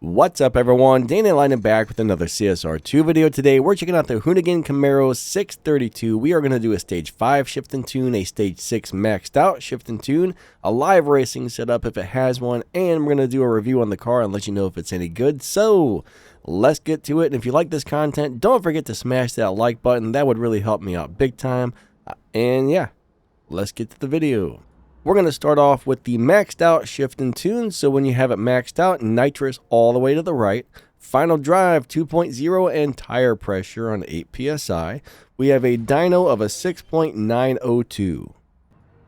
What's up everyone, Dana Lightning back with another CSR2 video. Today we're checking out the Hoonigan Camaro 632. We are going to do a stage 5 shift and tune, a stage 6 maxed out shift and tune, a live racing setup if it has one, and we're going to do a review on the car and let you know if it's any good. So let's get to it, and if you like this content, don't forget to smash that like button. That would really help me out big time. And yeah, let's get to the video. We're going to start off with the maxed out shift and tune. So when you have it maxed out, nitrous all the way to the right, final drive 2.0 and tire pressure on 8 psi. We have a dyno of a 6.902.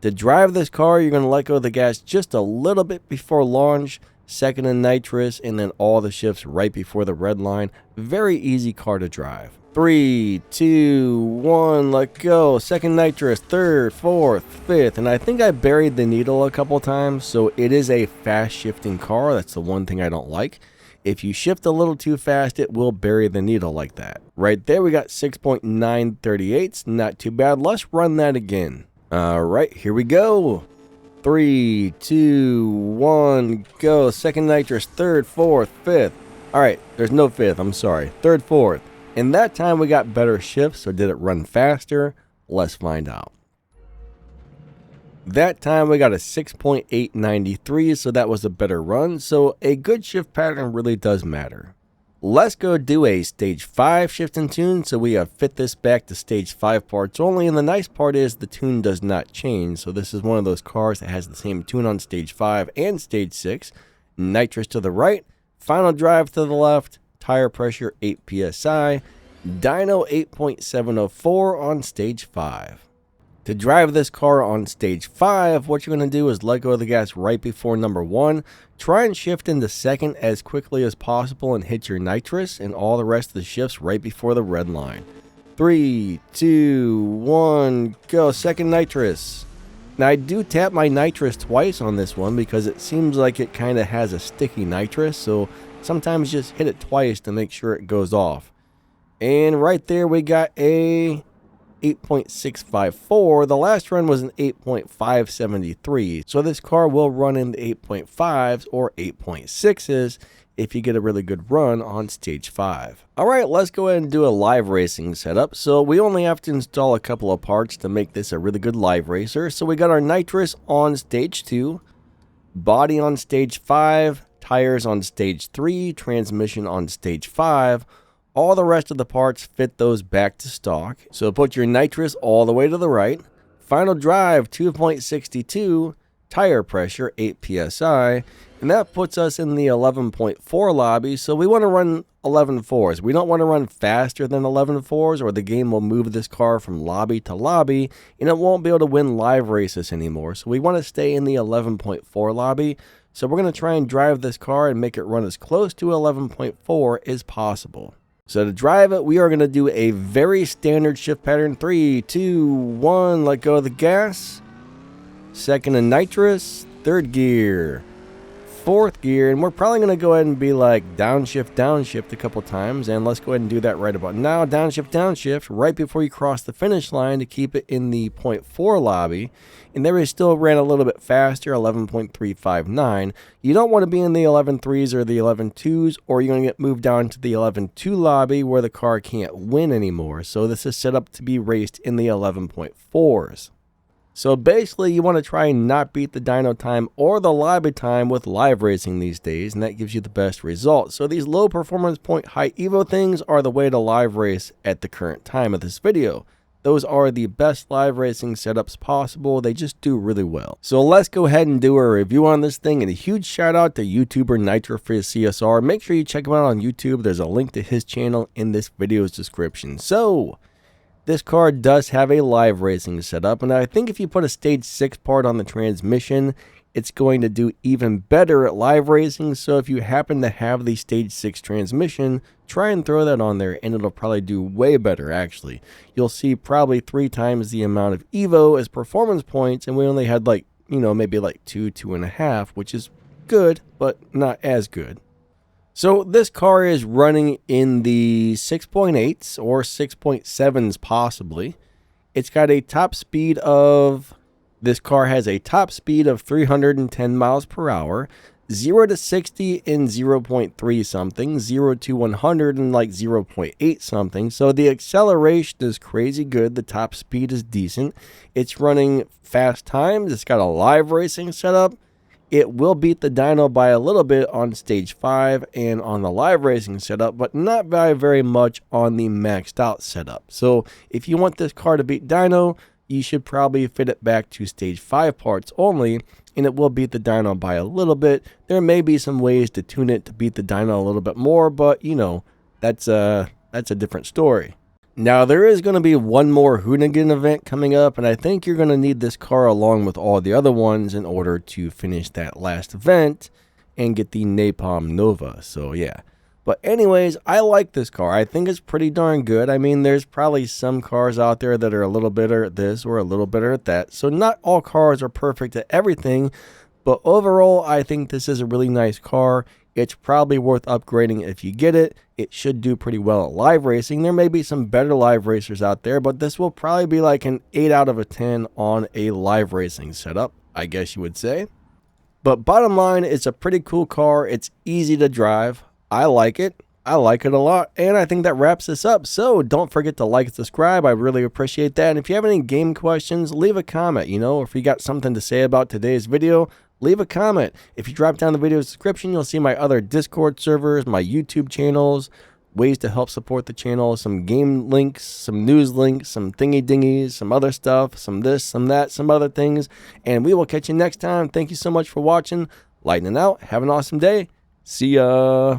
To drive this car, you're going to let go of the gas just a little bit before launch, second in nitrous, and then all the shifts right before the red line. Very easy car to drive. 3, 2, 1, let go. Second nitrous, third, fourth, fifth, and I think I buried the needle a couple times, so it is a fast shifting car. That's the one thing I don't like. If you shift a little too fast, it will bury the needle like that. Right there, we got 6.938. Not too bad. Let's run that again. All right, here we go. 3, 2, 1, go. Second nitrous, third, fourth, fifth. All right, there's no fifth, I'm sorry. Third, fourth. And that time we got better shifts, so did it run faster? Let's find out. That time we got a 6.893, so that was a better run. So a good shift pattern really does matter. Let's go do a stage 5 shift and tune. So we have fit this back to stage 5 parts only. And the nice part is the tune does not change. So this is one of those cars that has the same tune on stage 5 and stage 6. Nitrous to the right, final drive to the left, tire pressure 8 psi, dyno 8.704 on stage 5. To drive this car on stage 5, what you're going to do is let go of the gas right before number 1, try and shift into second as quickly as possible and hit your nitrous, and all the rest of the shifts right before the red line. 3, 2, 1, go. Second nitrous. Now I do tap my nitrous twice on this one because it seems like it kind of has a sticky nitrous, so sometimes just hit it twice to make sure it goes off. And right there we got a 8.654. The last run was an 8.573. So this car will run in the 8.5s or 8.6s if you get a really good run on stage 5. All right, let's go ahead and do a live racing setup. So we only have to install a couple of parts to make this a really good live racer. So we got our nitrous on stage 2, body on stage 5, tires on stage 3, transmission on stage 5. All the rest of the parts fit those back to stock. So put your nitrous all the way to the right. Final drive 2.62, tire pressure 8 psi, and that puts us in the 11.4 lobby. So we want to run 11.4s. We don't want to run faster than 11.4s or the game will move this car from lobby to lobby and it won't be able to win live races anymore. So we want to stay in the 11.4 lobby. So we're going to try and drive this car and make it run as close to 11.4 as possible. So to drive it, we are going to do a very standard shift pattern. 3, 2, 1, let go of the gas. Second in nitrous, third gear, fourth gear, and we're probably going to go ahead and be like downshift a couple times, and let's go ahead and do that right about now. Downshift right before you cross the finish line to keep it in the 0.4 lobby, and there we still ran a little bit faster, 11.359. You don't want to be in the 11.3s or the 11.2s, or you're going to get moved down to the 11.2 lobby where the car can't win anymore. So this is set up to be raced in the 11.4s. So basically, you want to try and not beat the dyno time or the lobby time with live racing these days, and that gives you the best results. So these low performance point high evo things are the way to live race at the current time of this video. Those are the best live racing setups possible. They just do really well. So let's go ahead and do a review on this thing, and a huge shout out to YouTuber NitroFizz CSR. Make sure you check him out on YouTube. There's a link to his channel in this video's description. So this car does have a live racing setup, and I think if you put a stage 6 part on the transmission, it's going to do even better at live racing. So if you happen to have the stage 6 transmission, try and throw that on there and it'll probably do way better actually. You'll see probably 3 times the amount of evo as performance points, and we only had like, maybe like 2.5, which is good, but not as good. So this car is running in the 6.8s or 6.7s possibly. It's got a top speed of This car has a top speed of 310 miles per hour. 0 to 60 in 0.3 something, 0 to 100 in like 0.8 something. So the acceleration is crazy good. The top speed is decent. It's running fast times. It's got a live racing setup. It will beat the dyno by a little bit on stage 5 and on the live racing setup, but not by very much on the maxed out setup. So if you want this car to beat dyno, you should probably fit it back to stage 5 parts only, and it will beat the dyno by a little bit. There may be some ways to tune it to beat the dyno a little bit more, but you know, that's a different story. Now, there is going to be one more Hoonigan event coming up, and I think you're going to need this car along with all the other ones in order to finish that last event and get the Napalm Nova. So yeah. But anyways, I like this car. I think it's pretty darn good. I mean, there's probably some cars out there that are a little better at this or a little better at that. So not all cars are perfect at everything. But overall, I think this is a really nice car. It's probably worth upgrading if you get it. It should do pretty well at live racing. There may be some better live racers out there, but this will probably be like an 8 out of a 10 on a live racing setup, I guess you would say. But bottom line, it's a pretty cool car. It's easy to drive. I like it. I like it a lot. And I think that wraps this up. So don't forget to like and subscribe. I really appreciate that. And if you have any game questions, leave a comment. You know, if you got something to say about today's video, leave a comment. If you drop down the video description, you'll see my other Discord servers, my YouTube channels, ways to help support the channel, some game links, some news links, some thingy dingies, some other stuff, some this, some that, some other things. And we will catch you next time. Thank you so much for watching. Lightning out. Have an awesome day. See ya.